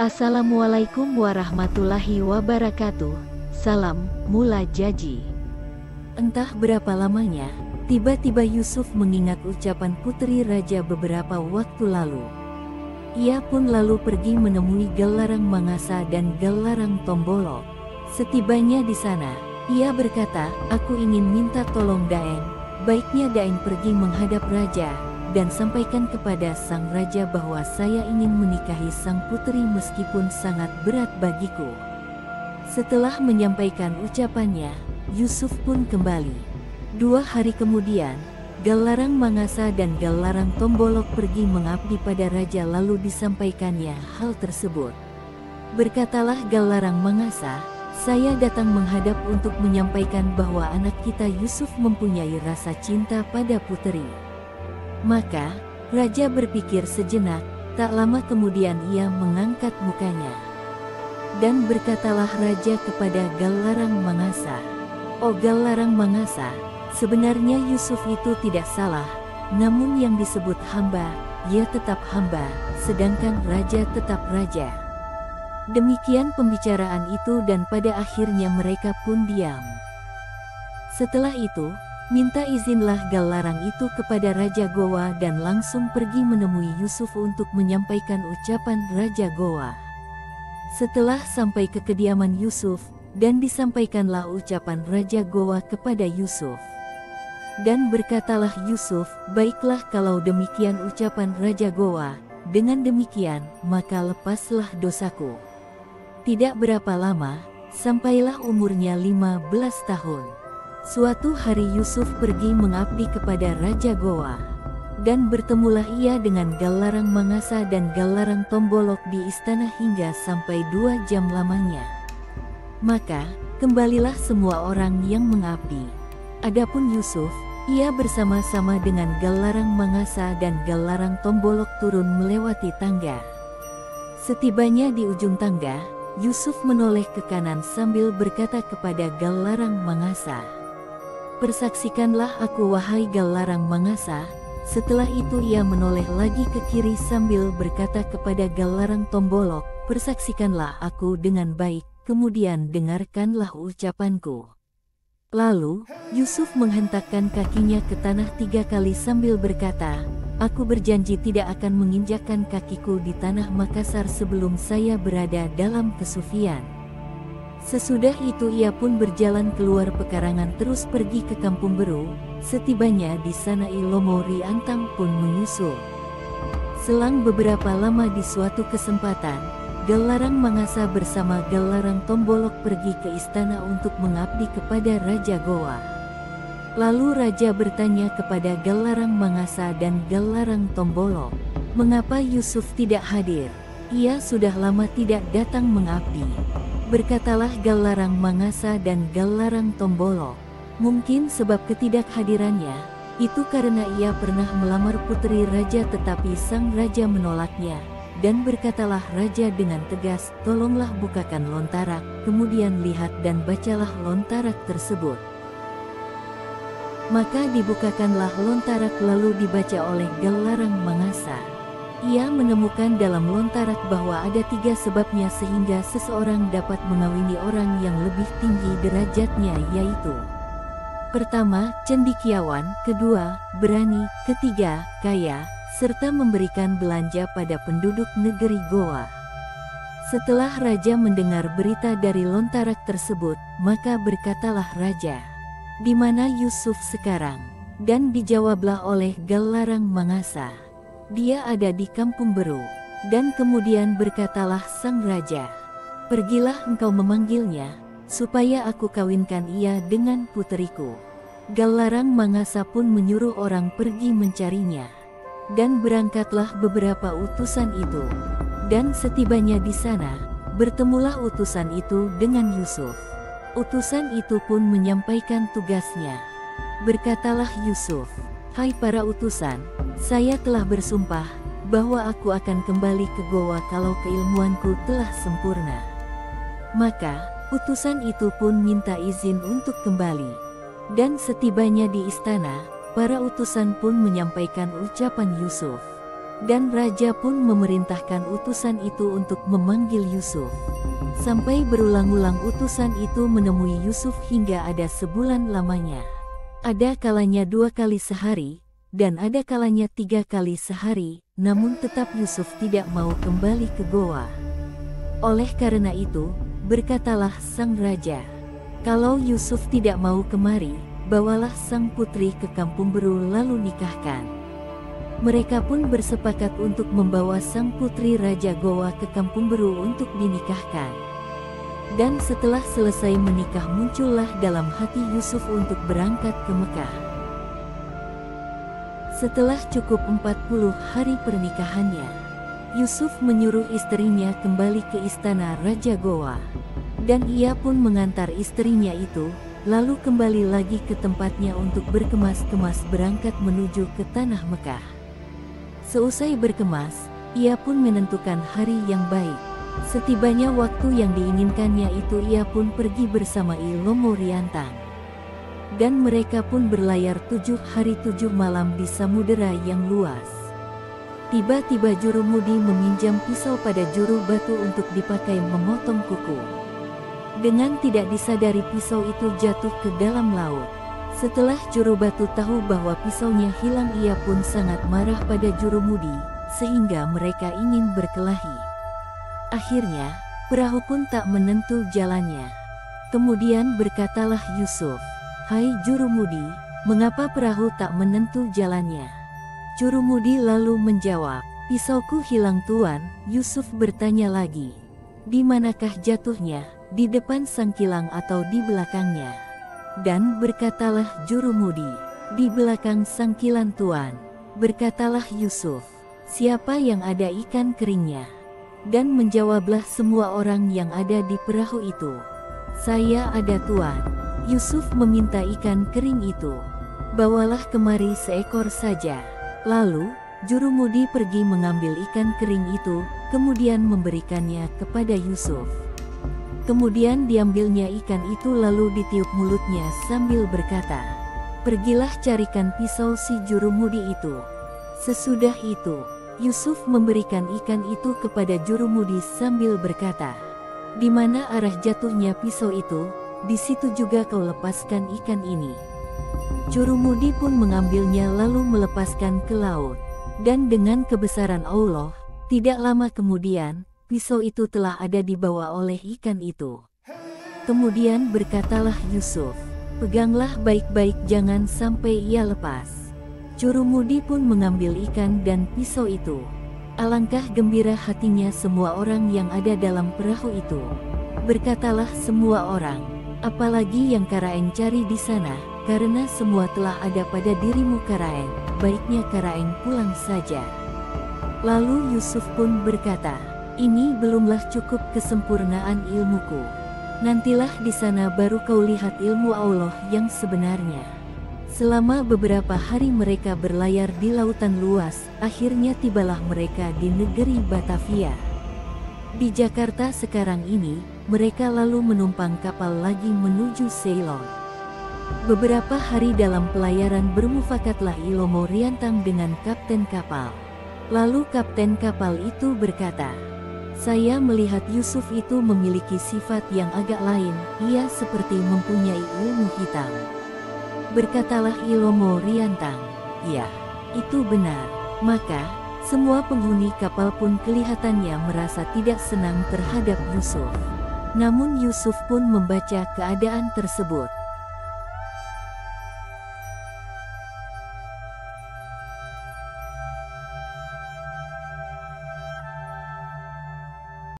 Assalamualaikum warahmatullahi wabarakatuh. Salam mula jaji. Entah berapa lamanya, tiba-tiba Yusuf mengingat ucapan putri raja beberapa waktu lalu. Ia pun lalu pergi menemui Galarang Mangasa dan Galarang Tombolok. Setibanya di sana, ia berkata, "Aku ingin minta tolong Daeng. Baiknya Daeng pergi menghadap raja dan sampaikan kepada sang raja bahwa saya ingin menikahi sang putri meskipun sangat berat bagiku." Setelah menyampaikan ucapannya, Yusuf pun kembali. 2 hari kemudian, Galarang Mangasa dan Galarang Tombolok pergi mengabdi pada raja lalu disampaikannya hal tersebut. Berkatalah Galarang Mangasa, "Saya datang menghadap untuk menyampaikan bahwa anak kita Yusuf mempunyai rasa cinta pada putri." Maka, raja berpikir sejenak, tak lama kemudian ia mengangkat mukanya. Dan berkatalah raja kepada Galarang Mangasa, "Oh Galarang Mangasa, sebenarnya Yusuf itu tidak salah, namun yang disebut hamba, ia tetap hamba, sedangkan raja tetap raja." Demikian pembicaraan itu dan pada akhirnya mereka pun diam. Setelah itu, minta izinlah Galarang itu kepada Raja Gowa dan langsung pergi menemui Yusuf untuk menyampaikan ucapan Raja Gowa. Setelah sampai ke kediaman Yusuf, dan disampaikanlah ucapan Raja Gowa kepada Yusuf. Dan berkatalah Yusuf, "Baiklah kalau demikian ucapan Raja Gowa, dengan demikian maka lepaslah dosaku." Tidak berapa lama, sampailah umurnya 15 tahun. Suatu hari Yusuf pergi mengabdi kepada Raja Gowa. Dan bertemulah ia dengan Galarang Mangasa dan Galarang Tombolok di istana hingga sampai 2 jam lamanya. Maka, kembalilah semua orang yang mengabdi. Adapun Yusuf, ia bersama-sama dengan Galarang Mangasa dan Galarang Tombolok turun melewati tangga. Setibanya di ujung tangga, Yusuf menoleh ke kanan sambil berkata kepada Galarang Mangasa, "Persaksikanlah aku wahai Galarang Mangasa." Setelah itu ia menoleh lagi ke kiri sambil berkata kepada Galarang Tombolok, "Persaksikanlah aku dengan baik, kemudian dengarkanlah ucapanku." Lalu, Yusuf menghentakkan kakinya ke tanah 3 kali sambil berkata, "Aku berjanji tidak akan menginjakkan kakiku di tanah Makassar sebelum saya berada dalam kesufian." Sesudah itu ia pun berjalan keluar pekarangan terus pergi ke Kampung Beru. Setibanya di sana Ilomo Riantang pun menyusul. Selang beberapa lama di suatu kesempatan, Galarang Mangasa bersama Galarang Tombolok pergi ke istana untuk mengabdi kepada Raja Gowa. Lalu raja bertanya kepada Galarang Mangasa dan Galarang Tombolok, "Mengapa Yusuf tidak hadir? Ia sudah lama tidak datang mengabdi." Berkatalah Galarang Mangasa dan Galarang Tombolok, "Mungkin sebab ketidakhadirannya, itu karena ia pernah melamar putri raja tetapi sang raja menolaknya." Dan berkatalah raja dengan tegas, "Tolonglah bukakan lontarak." Kemudian lihat dan bacalah lontarak tersebut. Maka dibukakanlah lontarak lalu dibaca oleh Galarang Mangasa. Ia menemukan dalam lontarak bahwa ada 3 sebabnya sehingga seseorang dapat mengawini orang yang lebih tinggi derajatnya, yaitu: pertama, cendekiawan; kedua, berani; ketiga, kaya, serta memberikan belanja pada penduduk negeri Gowa. Setelah raja mendengar berita dari lontarak tersebut, maka berkatalah raja, "Di mana Yusuf sekarang?" Dan dijawablah oleh Galarang Mangasa, "Dia ada di Kampung Beru." Dan kemudian berkatalah sang raja, "Pergilah engkau memanggilnya, supaya aku kawinkan ia dengan puteriku." Galarang Mangasa pun menyuruh orang pergi mencarinya. Dan berangkatlah beberapa utusan itu. Dan setibanya di sana, bertemulah utusan itu dengan Yusuf. Utusan itu pun menyampaikan tugasnya. Berkatalah Yusuf, "Hai para utusan, saya telah bersumpah bahwa aku akan kembali ke Gowa kalau keilmuanku telah sempurna." Maka, utusan itu pun minta izin untuk kembali. Dan setibanya di istana, para utusan pun menyampaikan ucapan Yusuf. Dan raja pun memerintahkan utusan itu untuk memanggil Yusuf. Sampai berulang-ulang utusan itu menemui Yusuf hingga ada sebulan lamanya. Ada kalanya 2 kali sehari, dan ada kalanya 3 kali sehari, namun tetap Yusuf tidak mau kembali ke goa. Oleh karena itu, berkatalah sang raja, "Kalau Yusuf tidak mau kemari, bawalah sang putri ke kampung Beru lalu nikahkan." Mereka pun bersepakat untuk membawa sang putri Raja Goa ke kampung Beru untuk dinikahkan. Dan setelah selesai menikah muncullah dalam hati Yusuf untuk berangkat ke Mekah. Setelah cukup 40 hari pernikahannya, Yusuf menyuruh istrinya kembali ke istana Raja Goa. Dan ia pun mengantar istrinya itu, lalu kembali lagi ke tempatnya untuk berkemas-kemas berangkat menuju ke tanah Mekah. Seusai berkemas, ia pun menentukan hari yang baik. Setibanya waktu yang diinginkannya itu ia pun pergi bersama Ilomo Riantang. Dan mereka pun berlayar 7 hari 7 malam di samudera yang luas. Tiba-tiba Jurumudi meminjam pisau pada juru batu untuk dipakai memotong kuku. Dengan tidak disadari pisau itu jatuh ke dalam laut. Setelah juru batu tahu bahwa pisaunya hilang, ia pun sangat marah pada Jurumudi, sehingga mereka ingin berkelahi. Akhirnya, perahu pun tak menentu jalannya. Kemudian berkatalah Yusuf, "Hai Jurumudi, mengapa perahu tak menentu jalannya?" Jurumudi lalu menjawab, "Pisauku hilang Tuan." Yusuf bertanya lagi, "Di manakah jatuhnya, di depan sang kilang atau di belakangnya?" Dan berkatalah Jurumudi, "Di belakang sangkilan Tuan." Berkatalah Yusuf, "Siapa yang ada ikan keringnya?" Dan menjawablah semua orang yang ada di perahu itu, "Saya ada Tuan." Yusuf meminta ikan kering itu, "Bawalah kemari seekor saja." Lalu, Jurumudi pergi mengambil ikan kering itu, kemudian memberikannya kepada Yusuf. Kemudian diambilnya ikan itu lalu ditiup mulutnya sambil berkata, "Pergilah carikan pisau si Jurumudi itu." Sesudah itu, Yusuf memberikan ikan itu kepada Jurumudi sambil berkata, "Di mana arah jatuhnya pisau itu, di situ juga kau lepaskan ikan ini." Jurumudi pun mengambilnya lalu melepaskan ke laut. Dan dengan kebesaran Allah, tidak lama kemudian, pisau itu telah ada dibawa oleh ikan itu. Kemudian berkatalah Yusuf, "Peganglah baik-baik jangan sampai ia lepas." Jurumudi pun mengambil ikan dan pisau itu. Alangkah gembira hatinya semua orang yang ada dalam perahu itu. Berkatalah semua orang, "Apalagi yang Karaeng cari di sana, karena semua telah ada pada dirimu Karaeng, baiknya Karaeng pulang saja." Lalu Yusuf pun berkata, "Ini belumlah cukup kesempurnaan ilmuku. Nantilah di sana baru kau lihat ilmu Allah yang sebenarnya." Selama beberapa hari mereka berlayar di lautan luas, akhirnya tibalah mereka di negeri Batavia. Di Jakarta sekarang ini, mereka lalu menumpang kapal lagi menuju Ceylon. Beberapa hari dalam pelayaran bermufakatlah Ilomo Riantang dengan kapten kapal. Lalu kapten kapal itu berkata, "Saya melihat Yusuf itu memiliki sifat yang agak lain, ia seperti mempunyai ilmu hitam." Berkatalah Ilomo Riantang, "Ya, itu benar." Maka, semua penghuni kapal pun kelihatannya merasa tidak senang terhadap Yusuf. Namun Yusuf pun membaca keadaan tersebut.